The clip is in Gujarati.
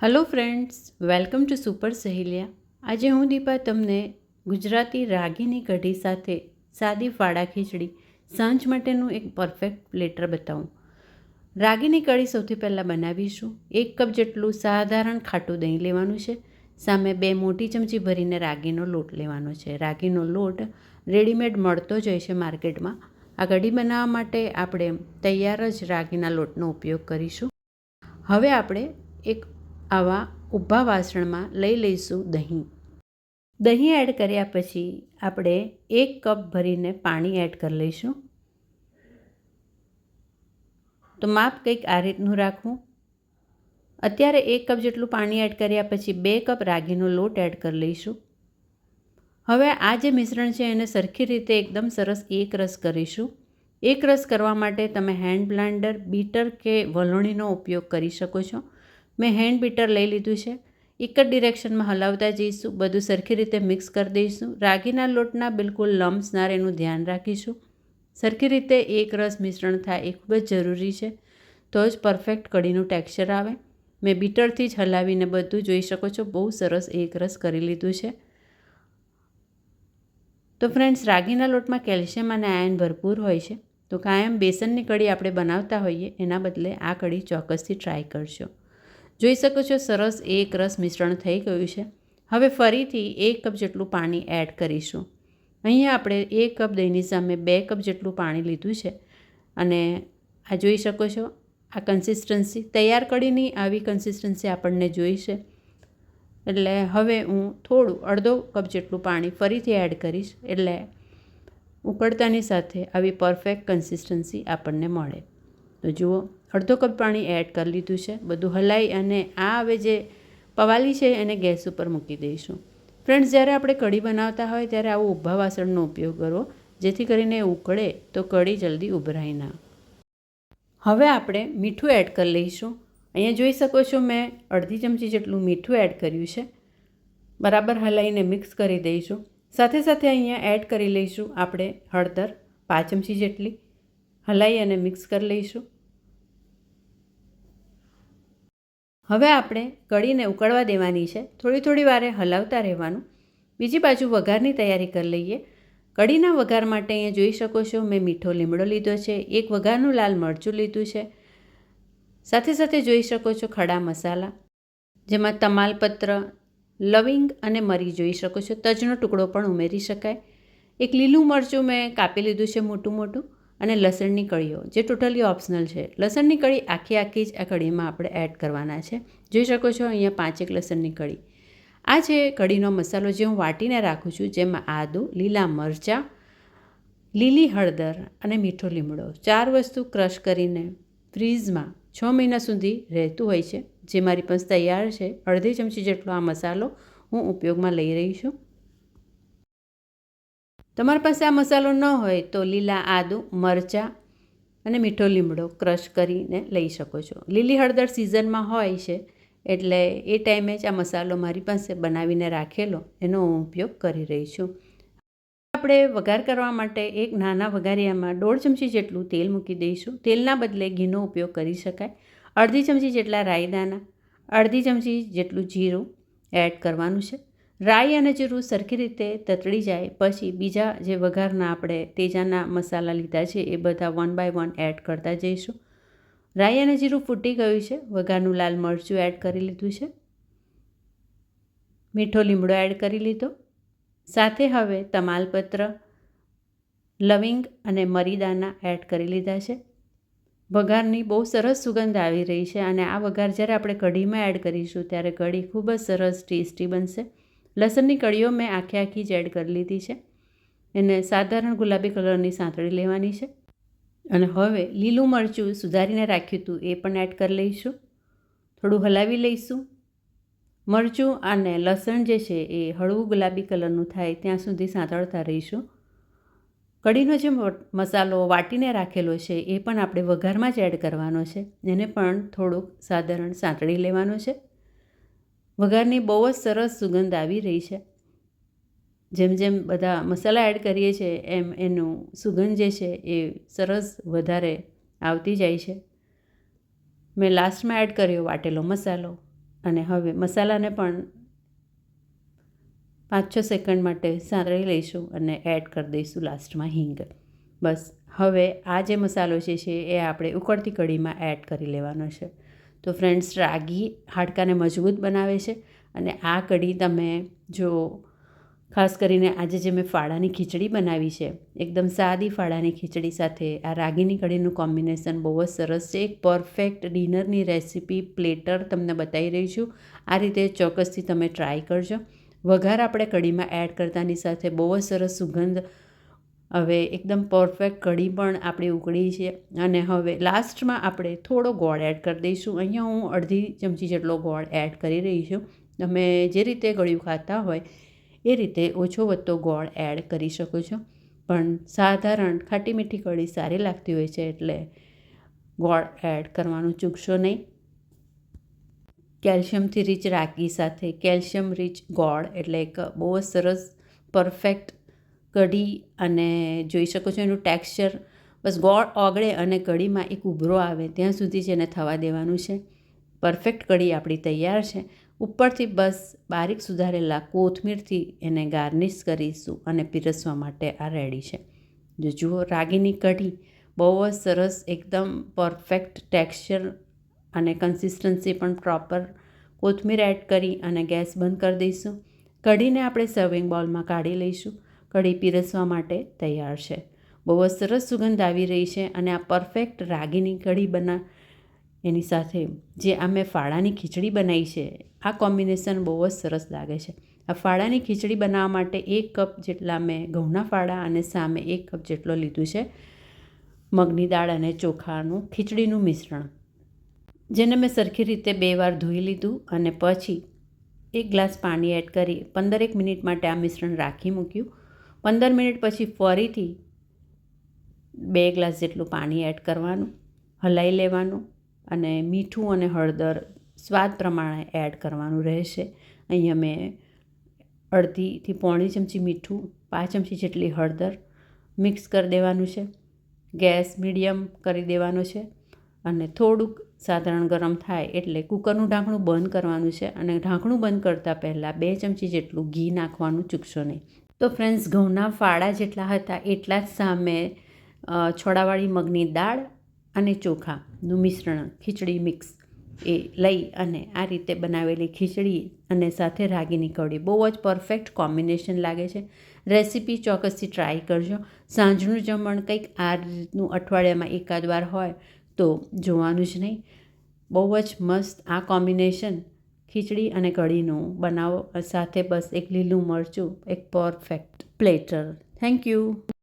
Hello friends, welcome to super સહેલિયા. આજે હું દીપા તમને ગુજરાતી રાગીની કઢી સાથે સાદી ફાડા ખીચડી સાંજ માટેનું એક પરફેક્ટ પ્લેટર બતાવું. રાગીની કઢી સૌથી પહેલાં બનાવીશું. 1 કપ જેટલું સાધારણ ખાટું દહીં લેવાનું છે. સામે 2 મોટી ચમચી ભરીને રાગીનો લોટ લેવાનો છે. રાગીનો લોટ રેડીમેડ મળતો જ હોય છે માર્કેટમાં. આ કઢી બનાવવા માટે આપણે તૈયાર જ રાગીના લોટનો ઉપયોગ કરીશું. હવે આપણે એક આવા ઊભા વાસણમાં લઈ લઈશું દહીં. દહીં એડ કર્યા પછી આપણે 1 કપ ભરીને પાણી એડ કરી લઈશું. તો માપ કંઈક આ રીતનું રાખવું. અત્યારે 1 કપ જેટલું પાણી એડ કર્યા પછી 2 કપ રાગીનો લોટ એડ કરી લઈશું. હવે આ જે મિશ્રણ છે એને સરખી રીતે એકદમ સરસ એક રસ કરીશું. એક રસ કરવા માટે તમે હેન્ડ બ્લેન્ડર, બીટર કે વલોણીનો ઉપયોગ કરી શકો છો. મેં હેન્ડ બીટર લઈ લીધું છે. એક જ ડિરેક્શનમાં હલાવતા જઈશું. બધું સરખી રીતે મિક્સ કરી દઈશું. રાગીના લોટના બિલકુલ લમ્સ ના રહે એનું ધ્યાન રાખીશું. સરખી રીતે એક રસ મિશ્રણ થાય એ ખૂબ જ જરૂરી છે, તો જ પરફેક્ટ કઢીનું ટેક્સચર આવે. મેં બીટરથી જ હલાવીને બધું જોઈ શકો છો. બહુ સરસ એક રસ કરી લીધું છે. તો ફ્રેન્ડ્સ, રાગીના લોટમાં કેલ્શિયમ અને આયર્ન ભરપૂર હોય છે, તો કાયમ બેસનની કઢી આપણે બનાવતા હોઈએ એના બદલે આ કઢી ચોક્કસથી ટ્રાય કરશો. જોઈ શકો છો સરસ એક રસ મિશ્રણ થઈ ગયું છે. હવે ફરીથી 1 કપ જેટલું પાણી એડ કરીશું. અહીંયા આપણે 1 કપ દહીંની સામે 2 કપ જેટલું પાણી લીધું છે અને આ જોઈ શકો છો આ કન્સિસ્ટન્સી. તૈયાર કઢીની આવી કન્સિસ્ટન્સી આપણને જોઈશે. એટલે હવે હું થોડું અડધો કપ જેટલું પાણી ફરીથી એડ કરીશ, એટલે ઉકળતાની સાથે આવી પરફેક્ટ કન્સિસ્ટન્સી આપણને મળે. તો જુઓ, અડધો કપ પાણી એડ કરી લીધું છે. બધું હલાવી અને આ હવે જે પવાલી છે એને ગેસ ઉપર મૂકી દઈશું. ફ્રેન્ડ્સ, જ્યારે આપણે કઢી બનાવતા હોય ત્યારે આવો ઊભા વાસણનો ઉપયોગ કરવો, જેથી કરીને ઉકળે તો કઢી જલ્દી ઉભરાય ના. હવે આપણે મીઠું એડ કરી લઈશું. અહીંયા જોઈ શકો છો મેં અડધી ચમચી જેટલું મીઠું એડ કર્યું છે. બરાબર હલાવીને મિક્સ કરી દઈશું. સાથે સાથે અહીંયા એડ કરી લઈશું આપણે હળદર 5 ચમચી જેટલી. હલાવી અને મિક્સ કરી લઈશું. હવે આપણે કઢીને ઉકળવા દેવાની છે. થોડી થોડી વારે હલાવતા રહેવાનું. બીજી બાજુ વઘારની તૈયારી કરી લઈએ. કઢીના વઘાર માટે અહીંયા જોઈ શકો છો મેં મીઠો લીમડો લીધો છે. 1 વઘારનું લાલ મરચું લીધું છે. સાથે સાથે જોઈ શકો છો ખડા મસાલા, જેમાં તમાલપત્ર, લવિંગ અને મરી જોઈ શકો છો. તજનો ટુકડો પણ ઉમેરી શકાય. 1 લીલું મરચું મેં કાપી લીધું છે મોટું મોટું, અને લસણની કળીઓ, જે ટોટલી ઓપ્શનલ છે. લસણની કળી આખી જ આ કઢીમાં આપણે એડ કરવાના છે. જોઈ શકો છો અહીંયા 5 લસણની કળી. આ છે કઢીનો મસાલો જે હું વાટીને રાખું છું, જેમાં આદું, લીલા મરચાં, લીલી હળદર અને મીઠો લીમડો 4 વસ્તુ ક્રશ કરીને ફ્રીઝમાં 6 મહિના સુધી રહેતું હોય છે. જે મારી પાસે તૈયાર છે. અડધી ચમચી જેટલો આ મસાલો હું ઉપયોગમાં લઈ રહી છું. તમારી પાસે આ મસાલો ન હોય તો લીલા આદું, મરચાં અને મીઠો લીમડો ક્રશ કરીને લઈ શકો છો. લીલી હળદર સિઝનમાં હોય છે, એટલે એ ટાઈમે જ આ મસાલો મારી પાસે બનાવીને રાખેલો એનો હું ઉપયોગ કરી રહી છું. આપણે વઘાર કરવા માટે એક નાના વઘારિયામાં 1.5 ચમચી જેટલું તેલ મૂકી દઈશું. તેલના બદલે ઘીનો ઉપયોગ કરી શકાય. અડધી ચમચી જેટલા રાઈ દાણા, અડધી ચમચી જેટલું જીરું એડ કરવાનું છે. રાઈ અને જીરું સરખી રીતે તતડી જાય પછી બીજા જે વઘારના આપણે તેજાના મસાલા લીધા છે એ બધા 1 by 1 એડ કરતા જઈશું. રાઈ અને જીરું ફૂટી ગયું છે. વઘારનું લાલ મરચું એડ કરી લીધું છે. મીઠો લીમડો એડ કરી લીધો. સાથે હવે તમાલપત્ર, લવિંગ અને મરી દાણા એડ કરી લીધા છે. વઘારની બહુ સરસ સુગંધ આવી રહી છે, અને આ વઘાર જ્યારે આપણે કઢીમાં એડ કરીશું ત્યારે કઢી ખૂબ જ સરસ ટેસ્ટી બનશે. લસણની કળીઓ મેં આખી જ એડ કરી લીધી છે. એને સાધારણ ગુલાબી કલરની સાંતળી લેવાની છે. અને હવે લીલું મરચું સુધારીને રાખ્યું હતું એ પણ એડ કરી લઈશું. થોડું હલાવી લઈશું. મરચું અને લસણ જે છે એ હળવું ગુલાબી કલરનું થાય ત્યાં સુધી સાંતળતા રહીશું. કઢીનો જે મસાલો વાટીને રાખેલો છે એ પણ આપણે વઘારમાં જ એડ કરવાનો છે. એને પણ થોડુંક સાધારણ સાંતળી લેવાનું છે. વઘારની બહુ જ સરસ સુગંધ આવી રહી છે. જેમ જેમ બધા મસાલા એડ કરીએ છીએ એમ એનું સુગંધ જે છે એ સરસ વધારે આવતી જાય છે. મેં લાસ્ટમાં એડ કર્યો વાટેલો મસાલો. અને હવે મસાલાને પણ 5-6 સેકન્ડ માટે સાંતળી લઈશું અને એડ કરી દઈશું લાસ્ટમાં હિંગ. બસ હવે આ જે મસાલો છે એ આપણે ઉકળતી કઢીમાં એડ કરી લેવાનો છે. તો ફ્રેન્ડ્સ, રાગી હાડકાને મજબૂત બનાવે છે અને આ કઢી તમે જો ખાસ કરીને આજે જે મેં ફાડાની ખીચડી બનાવી છે, એકદમ સાદી ફાડાની ખીચડી સાથે આ રાગીની કઢીનું કોમ્બિનેશન બહુ જ સરસ છે. એક પરફેક્ટ ડિનરની રેસીપી પ્લેટર તમને બતાવી રહી છું. આ રીતે ચોક્કસથી તમે ટ્રાય કરજો. વઘાર આપણે કઢીમાં એડ કરતાની સાથે બહુ જ સરસ સુગંધ. હવે એકદમ પરફેક્ટ કઢી પણ આપણી ઉકળી છે અને હવે લાસ્ટમાં આપણે થોડો ગોળ એડ કરી દઈશું. અહીંયા હું 1/2 ચમચી જેટલો ગોળ એડ કરી રહી છું. તમે જે રીતે ગળ્યું ખાતા હોય એ રીતે ઓછો વધતો ગોળ એડ કરી શકો છો, પણ સાધારણ ખાટી મીઠી કઢી સારી લાગતી હોય છે એટલે ગોળ એડ કરવાનું ચૂકશો નહીં. કેલ્શિયમથી રીચ રાગી સાથે કેલ્શિયમ રીચ ગોળ એટલે એક બહુ જ સરસ પરફેક્ટ કઢી. અને જોઈ શકો છો એનું ટેક્સચર. બસ ગોળ ઓગળે અને કઢીમાં એક ઉભરો આવે ત્યાં સુધી જ એને થવા દેવાનું છે. પરફેક્ટ કઢી આપણી તૈયાર છે. ઉપરથી બસ બારીક સુધારેલા કોથમીરથી એને ગાર્નિશ કરીશું અને પીરસવા માટે આ રેડી છે. જો જુઓ, રાગીની કઢી બહુ જ સરસ, એકદમ પરફેક્ટ ટેક્સચર અને કન્સિસ્ટન્સી પણ પ્રોપર. કોથમીર એડ કરી અને ગેસ બંધ કરી દઈશું. કઢીને આપણે સર્વિંગ બાઉલમાં કાઢી લઈશું. કઢી પીરસવા માટે તૈયાર છે. બહુ જ સરસ સુગંધ આવી રહી છે અને આ પરફેક્ટ રાગીની કઢી એની સાથે જે આ મેં ફાડાની ખીચડી બનાવી છે, આ કોમ્બિનેશન બહુ જ સરસ લાગે છે. આ ફાડાની ખીચડી બનાવવા માટે 1 કપ જેટલા મેં ઘઉંના ફાડા અને સામે 1 કપ જેટલો લીધું છે મગની દાળ અને ચોખાનું ખીચડીનું મિશ્રણ, જેને મેં સરખી રીતે 2 વાર ધોઈ લીધું અને પછી 1 ગ્લાસ પાણી એડ કરી 15 મિનિટ માટે આ મિશ્રણ રાખી મૂક્યું. 15 મિનિટ પછી ફરીથી 2 ગ્લાસ જેટલું પાણી એડ કરવાનું, હલાવી લેવાનું અને મીઠું અને હળદર સ્વાદ પ્રમાણે એડ કરવાનું રહેશે. અહીંયા મેં 1/2 થી 1/4 ચમચી મીઠું, 5 ચમચી જેટલી હળદર મિક્સ કરી દેવાનું છે. ગેસ મીડિયમ કરી દેવાનો છે અને થોડુંક સાધારણ ગરમ થાય એટલે કૂકરનું ઢાંકણું બંધ કરવાનું છે અને ઢાંકણું બંધ કરતાં પહેલાં 2 ચમચી જેટલું ઘી નાખવાનું ચૂકશો નહીં. તો ફ્રેન્ડ્સ, ઘઉંના ફાડા જેટલા હતા એટલા જ સામે છોડાવાળી મગની દાળ અને ચોખાનું મિશ્રણ, ખીચડી મિક્સ એ લઈ અને આ રીતે બનાવેલી ખીચડી અને સાથે રાગીની કઢી બહુ જ પરફેક્ટ કોમ્બિનેશન લાગે છે. રેસીપી ચોક્કસથી ટ્રાય કરજો. સાંજનું જમણ કંઈક આ રીતનું અઠવાડિયામાં એકાદ વાર હોય તો જોવાનું જ નહીં. બહુ જ મસ્ત આ કોમ્બિનેશન ખીચડી અને કઢીનું બનાવો. સાથે બસ એક લીલું મરચું, એક પરફેક્ટ પ્લેટર. Thank you.